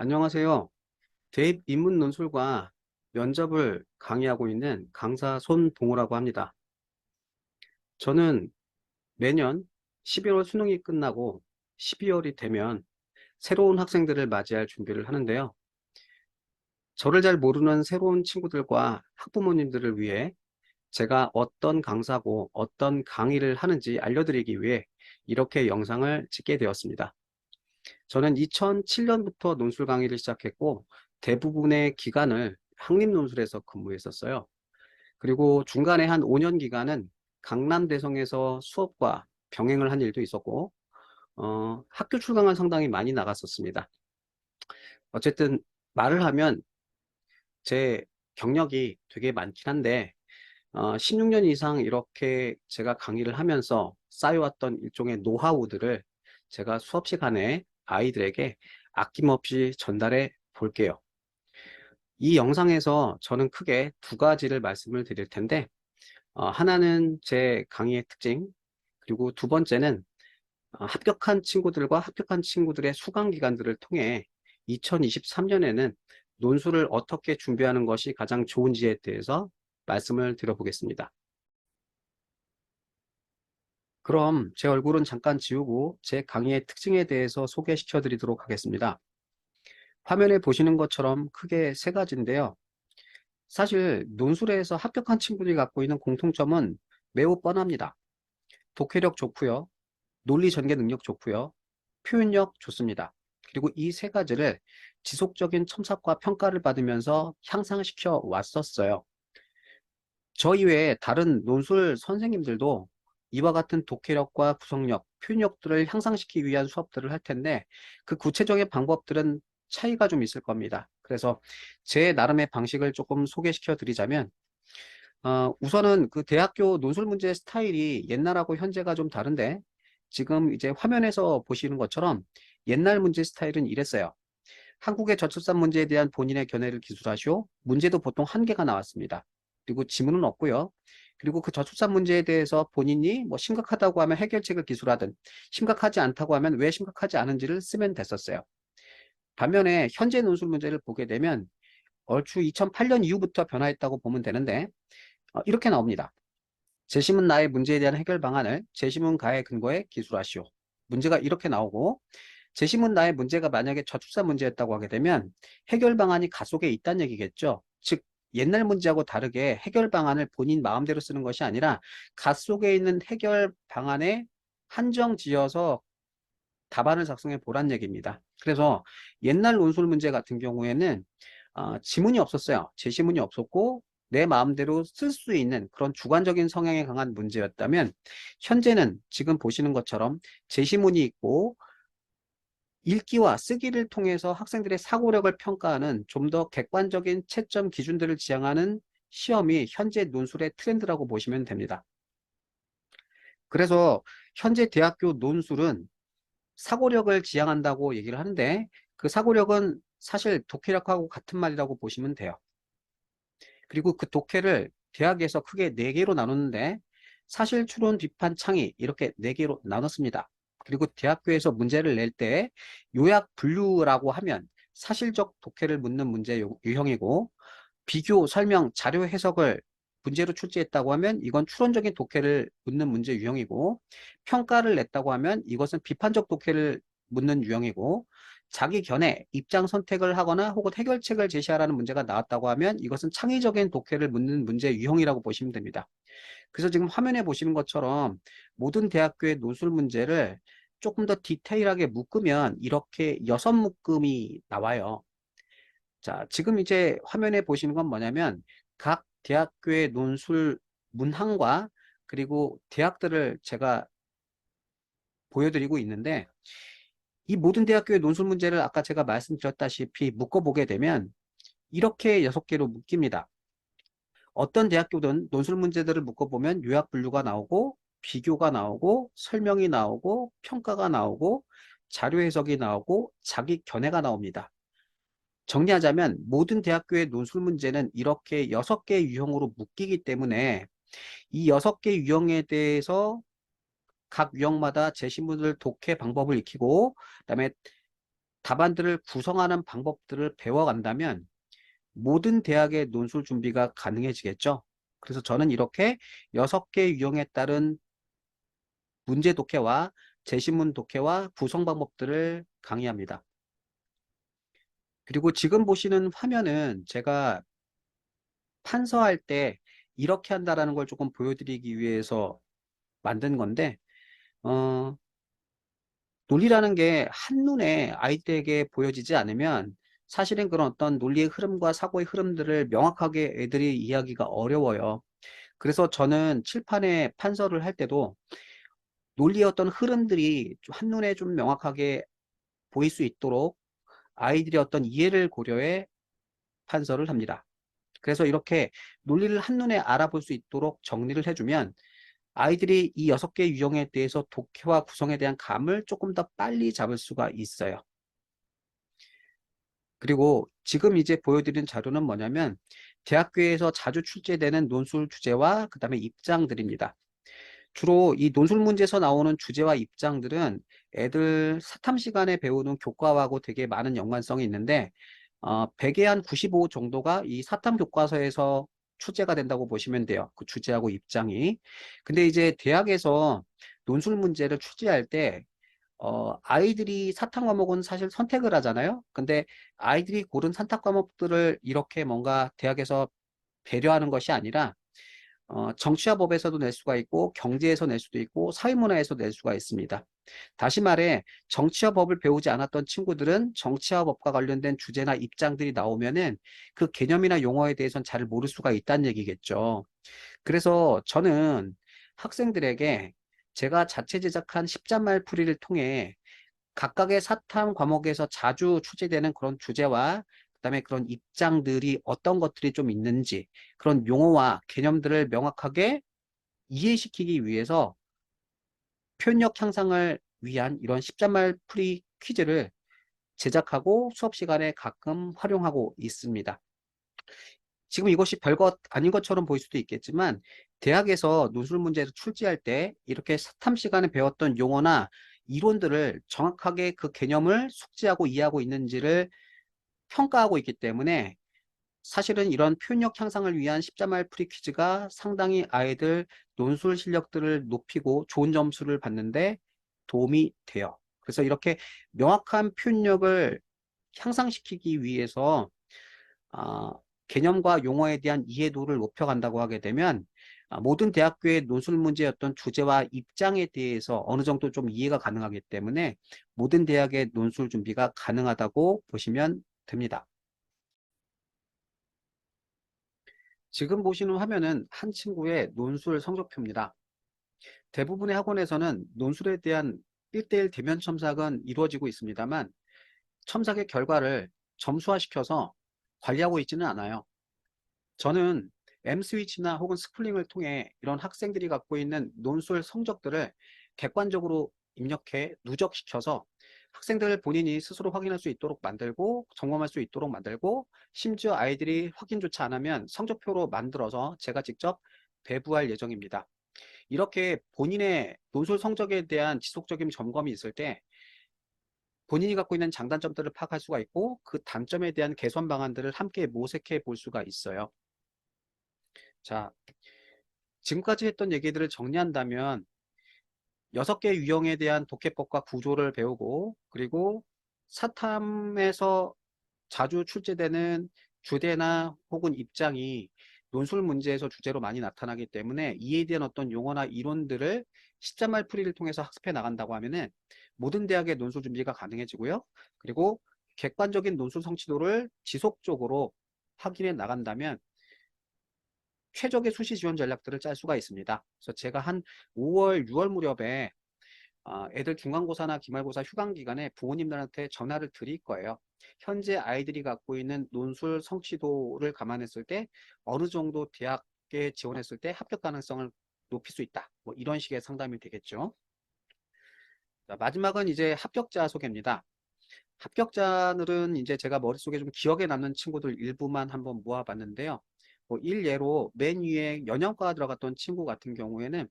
안녕하세요. 대입 입문 논술과 면접을 강의하고 있는 강사 손동호라고 합니다. 저는 매년 11월 수능이 끝나고 12월이 되면 새로운 학생들을 맞이할 준비를 하는데요. 저를 잘 모르는 새로운 친구들과 학부모님들을 위해 제가 어떤 강사고 어떤 강의를 하는지 알려드리기 위해 이렇게 영상을 찍게 되었습니다. 저는 2007년부터 논술 강의를 시작했고 대부분의 기간을 한림논술에서 근무했었어요. 그리고 중간에 한 5년 기간은 강남대성에서 수업과 병행을 한 일도 있었고 학교 출강을 상당히 많이 나갔었습니다. 어쨌든 말을 하면 제 경력이 되게 많긴 한데 16년 이상 이렇게 제가 강의를 하면서 쌓여왔던 일종의 노하우들을 제가 수업 시간에 아이들에게 아낌없이 전달해 볼게요. 이 영상에서 저는 크게 두 가지를 말씀을 드릴 텐데 하나는 제 강의의 특징, 그리고 두 번째는 합격한 친구들과 합격한 친구들의 수강 기간들을 통해 2023년에는 논술을 어떻게 준비하는 것이 가장 좋은지에 대해서 말씀을 드려보겠습니다. 그럼 제 얼굴은 잠깐 지우고 제 강의의 특징에 대해서 소개시켜 드리도록 하겠습니다. 화면에 보시는 것처럼 크게 세 가지인데요. 사실 논술에서 합격한 친구들이 갖고 있는 공통점은 매우 뻔합니다. 독해력 좋고요. 논리 전개 능력 좋고요. 표현력 좋습니다. 그리고 이 세 가지를 지속적인 첨삭과 평가를 받으면서 향상시켜 왔었어요. 저 이외에 다른 논술 선생님들도 이와 같은 독해력과 구성력, 표현력들을 향상시키기 위한 수업들을 할 텐데 그 구체적인 방법들은 차이가 좀 있을 겁니다. 그래서 제 나름의 방식을 조금 소개시켜 드리자면 우선은 그 대학교 논술 문제 스타일이 옛날하고 현재가 좀 다른데 지금 이제 화면에서 보시는 것처럼 옛날 문제 스타일은 이랬어요. 한국의 저출산 문제에 대한 본인의 견해를 기술하시오. 문제도 보통 한 개가 나왔습니다. 그리고 지문은 없고요. 그리고 그 저출산 문제에 대해서 본인이 뭐 심각하다고 하면 해결책을 기술하든 심각하지 않다고 하면 왜 심각하지 않은지를 쓰면 됐었어요. 반면에 현재 논술 문제를 보게 되면 얼추 2008년 이후부터 변화했다고 보면 되는데 이렇게 나옵니다. 재심은 나의 문제에 대한 해결 방안을 재심은 가의 근거에 기술하시오. 문제가 이렇게 나오고 재심은 나의 문제가 만약에 저출산 문제였다고 하게 되면 해결 방안이 가 속에 있다는 얘기겠죠. 즉 옛날 문제하고 다르게 해결 방안을 본인 마음대로 쓰는 것이 아니라 가 속에 있는 해결 방안에 한정 지어서 답안을 작성해 보란 얘기입니다. 그래서 옛날 논술 문제 같은 경우에는 지문이 없었어요. 제시문이 없었고 내 마음대로 쓸 수 있는 그런 주관적인 성향에 강한 문제였다면 현재는 지금 보시는 것처럼 제시문이 있고 읽기와 쓰기를 통해서 학생들의 사고력을 평가하는 좀 더 객관적인 채점 기준들을 지향하는 시험이 현재 논술의 트렌드라고 보시면 됩니다. 그래서 현재 대학교 논술은 사고력을 지향한다고 얘기를 하는데 그 사고력은 사실 독해력하고 같은 말이라고 보시면 돼요. 그리고 그 독해를 대학에서 크게 4개로 나누는데 사실, 추론, 비판, 창의 이렇게 4개로 나눴습니다. 그리고 대학교에서 문제를 낼 때 요약 분류라고 하면 사실적 독해를 묻는 문제 유형이고 비교, 설명, 자료 해석을 문제로 출제했다고 하면 이건 추론적인 독해를 묻는 문제 유형이고 평가를 냈다고 하면 이것은 비판적 독해를 묻는 유형이고 자기 견해, 입장 선택을 하거나 혹은 해결책을 제시하라는 문제가 나왔다고 하면 이것은 창의적인 독해를 묻는 문제 유형이라고 보시면 됩니다. 그래서 지금 화면에 보시는 것처럼 모든 대학교의 논술 문제를 조금 더 디테일하게 묶으면 이렇게 6묶음이 나와요. 자, 지금 이제 화면에 보시는 건 뭐냐면 각 대학교의 논술 문항과 그리고 대학들을 제가 보여드리고 있는데 이 모든 대학교의 논술 문제를 아까 제가 말씀드렸다시피 묶어보게 되면 이렇게 6개로 묶입니다. 어떤 대학교든 논술 문제들을 묶어보면 요약 분류가 나오고 비교가 나오고 설명이 나오고 평가가 나오고 자료 해석이 나오고 자기 견해가 나옵니다. 정리하자면 모든 대학교의 논술 문제는 이렇게 6개 유형으로 묶이기 때문에 이 6개 유형에 대해서 각 유형마다 제시문을 독해 방법을 익히고 그다음에 답안들을 구성하는 방법들을 배워간다면 모든 대학의 논술 준비가 가능해지겠죠. 그래서 저는 이렇게 6개 유형에 따른 문제 독해와 제시문 독해와 구성 방법들을 강의합니다. 그리고 지금 보시는 화면은 제가 판서할 때 이렇게 한다라는 걸 조금 보여드리기 위해서 만든 건데, 논리라는 게 한눈에 아이들에게 보여지지 않으면 사실은 그런 어떤 논리의 흐름과 사고의 흐름들을 명확하게 애들이 이해하기가 어려워요. 그래서 저는 칠판에 판서를 할 때도 논리의 어떤 흐름들이 좀 한눈에 좀 명확하게 보일 수 있도록 아이들의 어떤 이해를 고려해 판서를 합니다. 그래서 이렇게 논리를 한눈에 알아볼 수 있도록 정리를 해주면 아이들이 이 6개 유형에 대해서 독해와 구성에 대한 감을 조금 더 빨리 잡을 수가 있어요. 그리고 지금 이제 보여드린 자료는 뭐냐면 대학교에서 자주 출제되는 논술 주제와 그 다음에 입장들입니다. 주로 이 논술 문제에서 나오는 주제와 입장들은 애들 사탐 시간에 배우는 교과하고 되게 많은 연관성이 있는데 100에 한 95 정도가 이 사탐 교과서에서 출제가 된다고 보시면 돼요. 그 주제하고 입장이. 근데 이제 대학에서 논술 문제를 출제할 때 아이들이 사탐 과목은 사실 선택을 하잖아요. 근데 아이들이 고른 선택 과목들을 이렇게 뭔가 대학에서 배려하는 것이 아니라 정치와 법에서도 낼 수가 있고 경제에서 낼 수도 있고 사회문화에서 낼 수가 있습니다. 다시 말해 정치와 법을 배우지 않았던 친구들은 정치와 법과 관련된 주제나 입장들이 나오면은 그 개념이나 용어에 대해서는 잘 모를 수가 있다는 얘기겠죠. 그래서 저는 학생들에게 제가 자체 제작한 십자말 풀이를 통해 각각의 사탐 과목에서 자주 출제되는 그런 주제와 그다음에 그런 입장들이 어떤 것들이 좀 있는지 그런 용어와 개념들을 명확하게 이해시키기 위해서 표현력 향상을 위한 이런 십자말 풀이 퀴즈를 제작하고 수업 시간에 가끔 활용하고 있습니다. 지금 이것이 별것 아닌 것처럼 보일 수도 있겠지만 대학에서 논술 문제를 출제할 때 이렇게 사탐 시간에 배웠던 용어나 이론들을 정확하게 그 개념을 숙지하고 이해하고 있는지를 평가하고 있기 때문에 사실은 이런 표현력 향상을 위한 십자말 풀이 퀴즈가 상당히 아이들 논술 실력들을 높이고 좋은 점수를 받는데 도움이 돼요. 그래서 이렇게 명확한 표현력을 향상시키기 위해서 아, 개념과 용어에 대한 이해도를 높여간다고 하게 되면 모든 대학교의 논술 문제였던 주제와 입장에 대해서 어느 정도 좀 이해가 가능하기 때문에 모든 대학의 논술 준비가 가능하다고 보시면 됩니다. 지금 보시는 화면은 한 친구의 논술 성적표입니다. 대부분의 학원에서는 논술에 대한 1대1 대면 첨삭은 이루어지고 있습니다만 첨삭의 결과를 점수화시켜서 관리하고 있지는 않아요. 저는 M스위치나 혹은 스플링을 통해 이런 학생들이 갖고 있는 논술 성적들을 객관적으로 입력해 누적시켜서 학생들 본인이 스스로 확인할 수 있도록 만들고 점검할 수 있도록 만들고 심지어 아이들이 확인조차 안 하면 성적표로 만들어서 제가 직접 배부할 예정입니다. 이렇게 본인의 논술 성적에 대한 지속적인 점검이 있을 때 본인이 갖고 있는 장단점들을 파악할 수가 있고 그 단점에 대한 개선 방안들을 함께 모색해 볼 수가 있어요. 자, 지금까지 했던 얘기들을 정리한다면 6개 유형에 대한 독해법과 구조를 배우고 그리고 사탐에서 자주 출제되는 주제나 혹은 입장이 논술 문제에서 주제로 많이 나타나기 때문에 이에 대한 어떤 용어나 이론들을 십자말 풀이를 통해서 학습해 나간다고 하면은 모든 대학의 논술 준비가 가능해지고요. 그리고 객관적인 논술 성취도를 지속적으로 확인해 나간다면 최적의 수시 지원 전략들을 짤 수가 있습니다. 그래서 제가 한 5월, 6월 무렵에 애들 중간고사나 기말고사 휴강 기간에 부모님들한테 전화를 드릴 거예요. 현재 아이들이 갖고 있는 논술 성취도를 감안했을 때 어느 정도 대학에 지원했을 때 합격 가능성을 높일 수 있다. 뭐 이런 식의 상담이 되겠죠. 자, 마지막은 이제 합격자 소개입니다. 합격자들은 이제 제가 머릿속에 좀 기억에 남는 친구들 일부만 한번 모아봤는데요. 뭐 일예로 맨 위에 연영과가 들어갔던 친구 같은 경우에는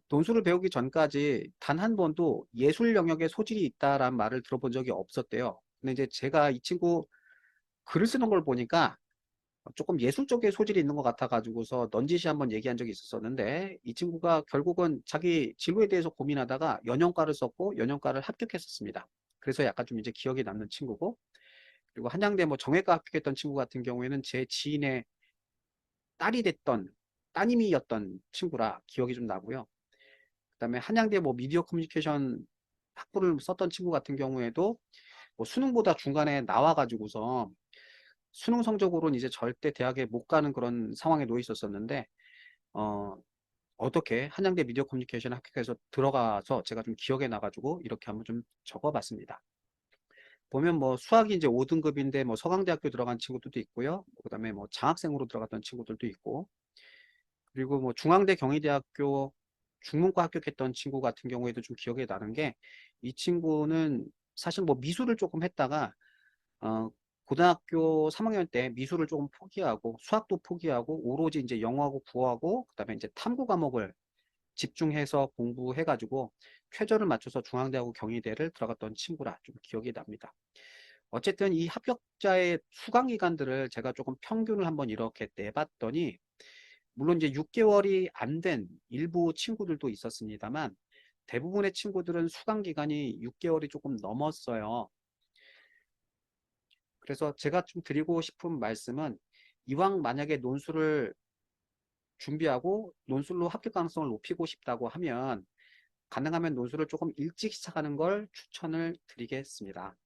논술을 배우기 전까지 단 한 번도 예술 영역에 소질이 있다라는 말을 들어본 적이 없었대요. 근데 이제 제가 이 친구 글을 쓰는 걸 보니까 조금 예술 쪽에 소질이 있는 것 같아가지고서 넌지시 한번 얘기한 적이 있었는데, 이 친구가 결국은 자기 진로에 대해서 고민하다가 연영과를 썼고 연영과를 합격했었습니다. 그래서 약간 좀 이제 기억에 남는 친구고, 그리고 한양대 뭐 정외과 합격했던 친구 같은 경우에는 제 지인의 딸이 됐던 따님이었던 친구라 기억이 좀 나고요. 그다음에 한양대 뭐 미디어 커뮤니케이션 학부를 썼던 친구 같은 경우에도 뭐 수능보다 중간에 나와가지고서 수능 성적으로는 이제 절대 대학에 못 가는 그런 상황에 놓여 있었었는데, 어, 어떻게 한양대 미디어 커뮤니케이션 합격해서 들어가서 제가 좀 기억에 나가지고 이렇게 한번 좀 적어봤습니다. 보면 뭐 수학이 이제 5등급인데 뭐 서강대학교 들어간 친구들도 있고요. 그다음에 뭐 장학생으로 들어갔던 친구들도 있고, 그리고 뭐 중앙대 경희대학교 중문과 합격했던 친구 같은 경우에도 좀 기억에 나는 게, 이 친구는 사실 뭐 미술을 조금 했다가 어, 고등학교 3학년 때 미술을 조금 포기하고 수학도 포기하고 오로지 이제 영어하고 국어하고 그다음에 이제 탐구 과목을 집중해서 공부해가지고 최저를 맞춰서 중앙대하고 경희대를 들어갔던 친구라 좀 기억이 납니다. 어쨌든 이 합격자의 수강 기간들을 제가 조금 평균을 한번 이렇게 내봤더니, 물론 이제 6개월이 안 된 일부 친구들도 있었습니다만 대부분의 친구들은 수강 기간이 6개월이 조금 넘었어요. 그래서 제가 좀 드리고 싶은 말씀은, 이왕 만약에 논술을 준비하고 논술로 합격 가능성을 높이고 싶다고 하면 가능하면 논술을 조금 일찍 시작하는 걸 추천을 드리겠습니다.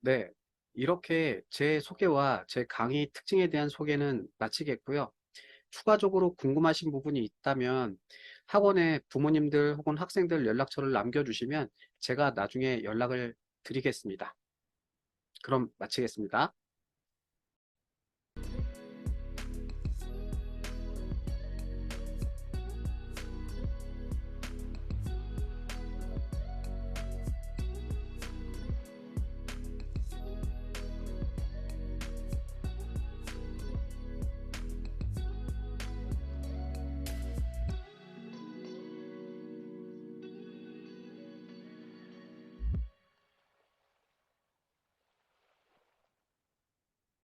네, 이렇게 제 소개와 제 강의 특징에 대한 소개는 마치겠고요. 추가적으로 궁금하신 부분이 있다면 학원에 부모님들 혹은 학생들 연락처를 남겨주시면 제가 나중에 연락을 드리겠습니다. 그럼 마치겠습니다.